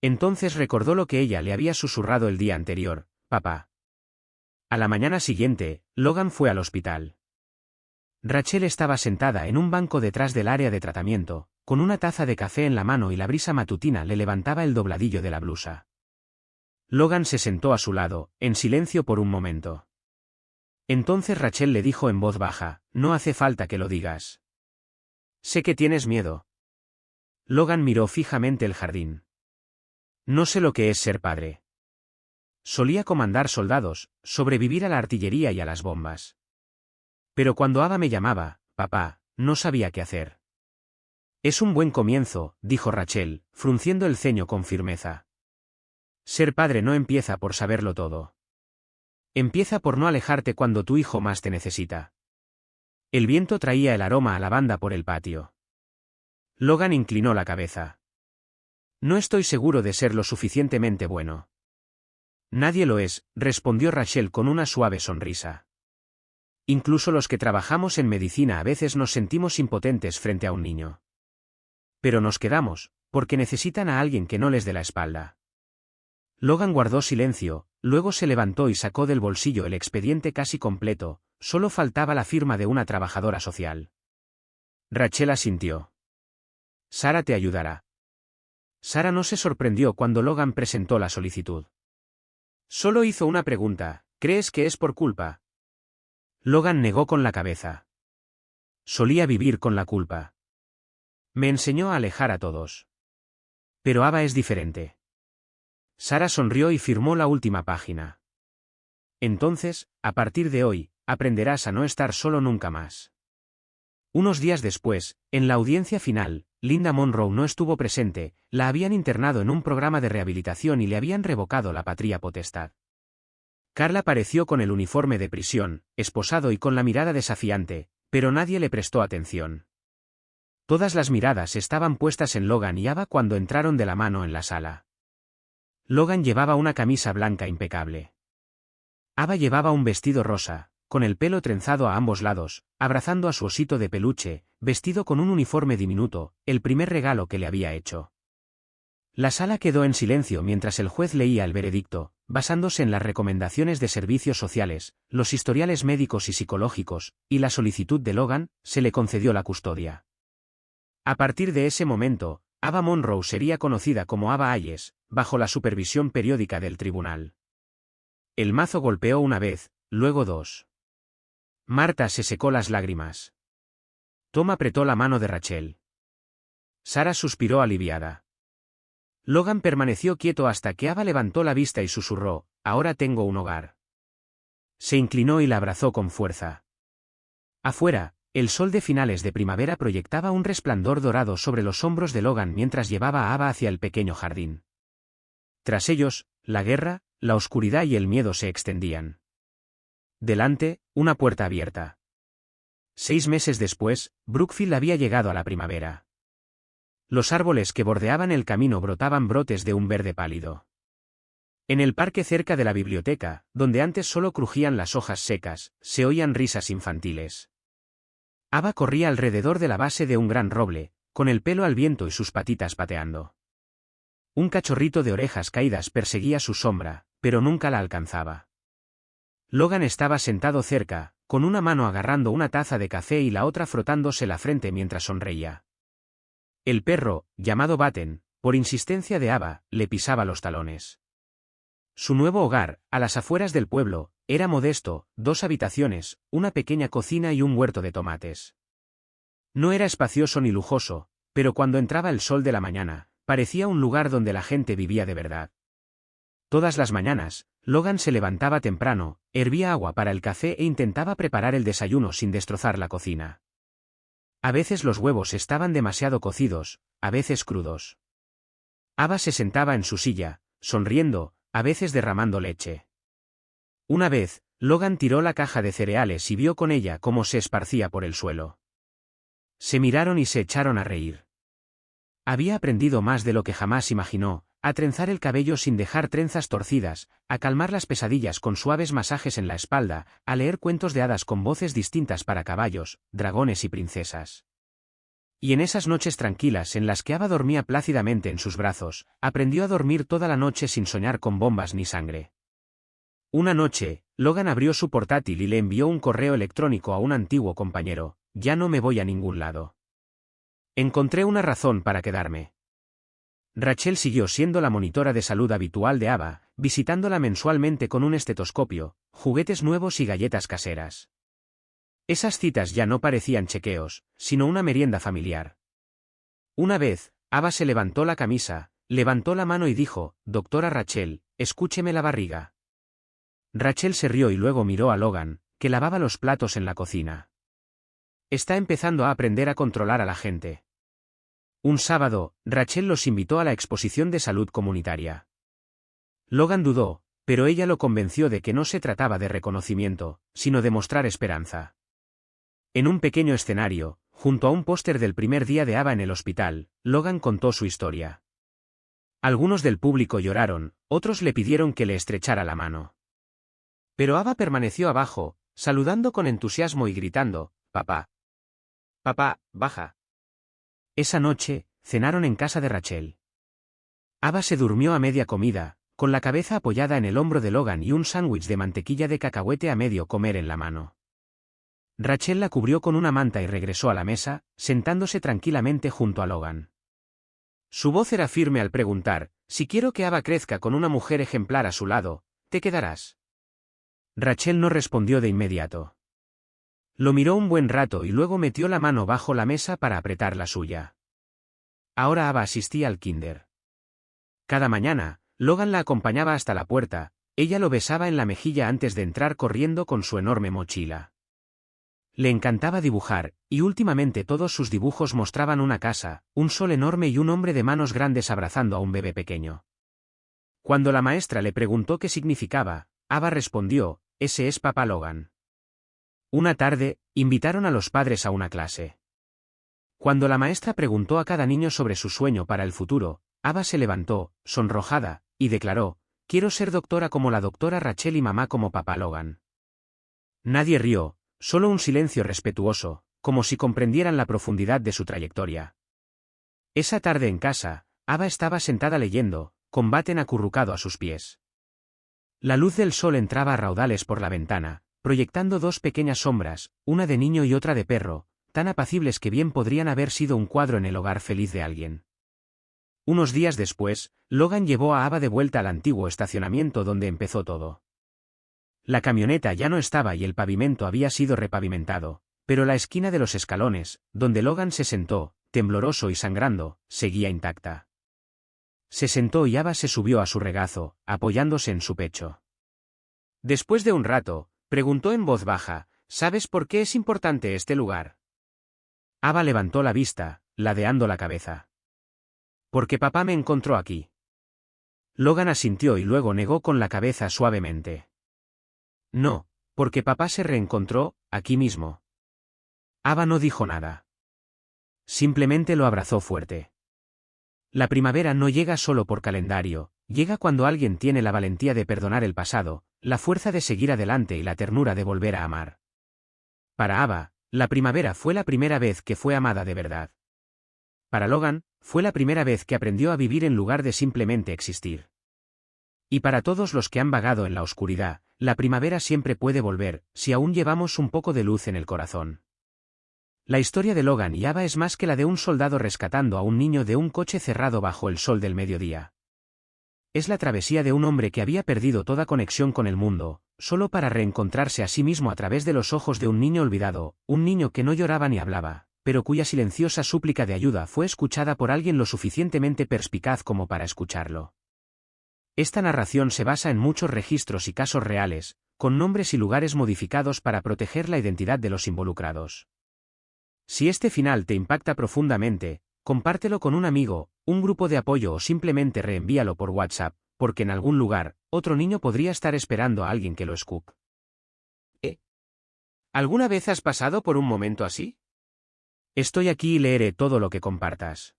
Entonces recordó lo que ella le había susurrado el día anterior: papá. A la mañana siguiente, Logan fue al hospital. Rachel estaba sentada en un banco detrás del área de tratamiento, con una taza de café en la mano y la brisa matutina le levantaba el dobladillo de la blusa. Logan se sentó a su lado, en silencio por un momento. Entonces Rachel le dijo en voz baja, «No hace falta que lo digas. Sé que tienes miedo». Logan miró fijamente el jardín. «No sé lo que es ser padre. Solía comandar soldados, sobrevivir a la artillería y a las bombas. Pero cuando Ava me llamaba, papá, no sabía qué hacer». «Es un buen comienzo», dijo Rachel, frunciendo el ceño con firmeza. «Ser padre no empieza por saberlo todo. Empieza por no alejarte cuando tu hijo más te necesita». El viento traía el aroma a lavanda por el patio. Logan inclinó la cabeza. «No estoy seguro de ser lo suficientemente bueno». «Nadie lo es», respondió Rachel con una suave sonrisa. «Incluso los que trabajamos en medicina a veces nos sentimos impotentes frente a un niño. Pero nos quedamos, porque necesitan a alguien que no les dé la espalda». Logan guardó silencio, luego se levantó y sacó del bolsillo el expediente casi completo, solo faltaba la firma de una trabajadora social. Rachel asintió. «Sara te ayudará». Sara no se sorprendió cuando Logan presentó la solicitud. Solo hizo una pregunta, «¿Crees que es por culpa?». Logan negó con la cabeza. Solía vivir con la culpa. «Me enseñó a alejar a todos. Pero Ava es diferente». Sara sonrió y firmó la última página. «Entonces, a partir de hoy, aprenderás a no estar solo nunca más». Unos días después, en la audiencia final, Linda Monroe no estuvo presente, la habían internado en un programa de rehabilitación y le habían revocado la patria potestad. Carl apareció con el uniforme de prisión, esposado y con la mirada desafiante, pero nadie le prestó atención. Todas las miradas estaban puestas en Logan y Ava cuando entraron de la mano en la sala. Logan llevaba una camisa blanca impecable. Ava llevaba un vestido rosa, con el pelo trenzado a ambos lados, abrazando a su osito de peluche, vestido con un uniforme diminuto, el primer regalo que le había hecho. La sala quedó en silencio mientras el juez leía el veredicto, basándose en las recomendaciones de servicios sociales, los historiales médicos y psicológicos, y la solicitud de Logan, se le concedió la custodia. A partir de ese momento, Ava Monroe sería conocida como Ava Ayes, bajo la supervisión periódica del tribunal. El mazo golpeó una vez, luego dos. Marta se secó las lágrimas. Tom apretó la mano de Rachel. Sara suspiró aliviada. Logan permaneció quieto hasta que Ava levantó la vista y susurró, «Ahora tengo un hogar». Se inclinó y la abrazó con fuerza. Afuera, el sol de finales de primavera proyectaba un resplandor dorado sobre los hombros de Logan mientras llevaba a Ava hacia el pequeño jardín. Tras ellos, la guerra, la oscuridad y el miedo se extendían. Delante, una puerta abierta. 6 meses después, Brookfield había llegado a la primavera. Los árboles que bordeaban el camino brotaban brotes de un verde pálido. En el parque cerca de la biblioteca, donde antes solo crujían las hojas secas, se oían risas infantiles. Ava corría alrededor de la base de un gran roble, con el pelo al viento y sus patitas pateando. Un cachorrito de orejas caídas perseguía su sombra, pero nunca la alcanzaba. Logan estaba sentado cerca, con una mano agarrando una taza de café y la otra frotándose la frente mientras sonreía. El perro, llamado Batten, por insistencia de Ava, le pisaba los talones. Su nuevo hogar, a las afueras del pueblo, era modesto, 2 habitaciones, una pequeña cocina y un huerto de tomates. No era espacioso ni lujoso, pero cuando entraba el sol de la mañana, parecía un lugar donde la gente vivía de verdad. Todas las mañanas, Logan se levantaba temprano, hervía agua para el café e intentaba preparar el desayuno sin destrozar la cocina. A veces los huevos estaban demasiado cocidos, a veces crudos. Ava se sentaba en su silla, sonriendo, a veces derramando leche. Una vez, Logan tiró la caja de cereales y vio con ella cómo se esparcía por el suelo. Se miraron y se echaron a reír. Había aprendido más de lo que jamás imaginó, a trenzar el cabello sin dejar trenzas torcidas, a calmar las pesadillas con suaves masajes en la espalda, a leer cuentos de hadas con voces distintas para caballos, dragones y princesas. Y en esas noches tranquilas en las que Ava dormía plácidamente en sus brazos, aprendió a dormir toda la noche sin soñar con bombas ni sangre. Una noche, Logan abrió su portátil y le envió un correo electrónico a un antiguo compañero, «Ya no me voy a ningún lado. Encontré una razón para quedarme. Rachel siguió siendo la monitora de salud habitual de Ava, visitándola mensualmente con un estetoscopio, juguetes nuevos y galletas caseras. Esas citas ya no parecían chequeos, sino una merienda familiar. Una vez, Ava se levantó la camisa, levantó la mano y dijo: «Doctora Rachel, escúcheme la barriga». Rachel se rió y luego miró a Logan, que lavaba los platos en la cocina. Está empezando a aprender a controlar a la gente. Un sábado, Rachel los invitó a la exposición de salud comunitaria. Logan dudó, pero ella lo convenció de que no se trataba de reconocimiento, sino de mostrar esperanza. En un pequeño escenario, junto a un póster del primer día de Ava en el hospital, Logan contó su historia. Algunos del público lloraron, otros le pidieron que le estrechara la mano. Pero Ava permaneció abajo, saludando con entusiasmo y gritando: «Papá. Papá, baja». Esa noche, cenaron en casa de Rachel. Ava se durmió a media comida, con la cabeza apoyada en el hombro de Logan y un sándwich de mantequilla de cacahuete a medio comer en la mano. Rachel la cubrió con una manta y regresó a la mesa, sentándose tranquilamente junto a Logan. Su voz era firme al preguntar: «Si quiero que Ava crezca con una mujer ejemplar a su lado, ¿te quedarás?». Rachel no respondió de inmediato. Lo miró un buen rato y luego metió la mano bajo la mesa para apretar la suya. Ahora Ava asistía al kinder. Cada mañana, Logan la acompañaba hasta la puerta, ella lo besaba en la mejilla antes de entrar corriendo con su enorme mochila. Le encantaba dibujar, y últimamente todos sus dibujos mostraban una casa, un sol enorme y un hombre de manos grandes abrazando a un bebé pequeño. Cuando la maestra le preguntó qué significaba, Ava respondió: «Ese es Papá Logan». Una tarde, invitaron a los padres a una clase. Cuando la maestra preguntó a cada niño sobre su sueño para el futuro, Ava se levantó, sonrojada, y declaró: «Quiero ser doctora como la doctora Rachel y mamá como Papá Logan». Nadie rió, solo un silencio respetuoso, como si comprendieran la profundidad de su trayectoria. Esa tarde en casa, Ava estaba sentada leyendo, con Batten acurrucado a sus pies. La luz del sol entraba a raudales por la ventana, proyectando dos pequeñas sombras, una de niño y otra de perro, tan apacibles que bien podrían haber sido un cuadro en el hogar feliz de alguien. Unos días después, Logan llevó a Ava de vuelta al antiguo estacionamiento donde empezó todo. La camioneta ya no estaba y el pavimento había sido repavimentado, pero la esquina de los escalones, donde Logan se sentó, tembloroso y sangrando, seguía intacta. Se sentó y Ava se subió a su regazo, apoyándose en su pecho. Después de un rato, preguntó en voz baja: «¿Sabes por qué es importante este lugar?». Ava levantó la vista, ladeando la cabeza. «Porque papá me encontró aquí». Logan asintió y luego negó con la cabeza suavemente. «No, porque papá se reencontró, aquí mismo». Ava no dijo nada. Simplemente lo abrazó fuerte. La primavera no llega solo por calendario, llega cuando alguien tiene la valentía de perdonar el pasado, la fuerza de seguir adelante y la ternura de volver a amar. Para Ava, la primavera fue la primera vez que fue amada de verdad. Para Logan, fue la primera vez que aprendió a vivir en lugar de simplemente existir. Y para todos los que han vagado en la oscuridad, la primavera siempre puede volver, si aún llevamos un poco de luz en el corazón. La historia de Logan y Ava es más que la de un soldado rescatando a un niño de un coche cerrado bajo el sol del mediodía. Es la travesía de un hombre que había perdido toda conexión con el mundo, solo para reencontrarse a sí mismo a través de los ojos de un niño olvidado, un niño que no lloraba ni hablaba, pero cuya silenciosa súplica de ayuda fue escuchada por alguien lo suficientemente perspicaz como para escucharlo. Esta narración se basa en muchos registros y casos reales, con nombres y lugares modificados para proteger la identidad de los involucrados. Si este final te impacta profundamente, compártelo con un amigo, un grupo de apoyo o simplemente reenvíalo por WhatsApp, porque en algún lugar, otro niño podría estar esperando a alguien que lo escuche. ¿Alguna vez has pasado por un momento así? Estoy aquí y leeré todo lo que compartas.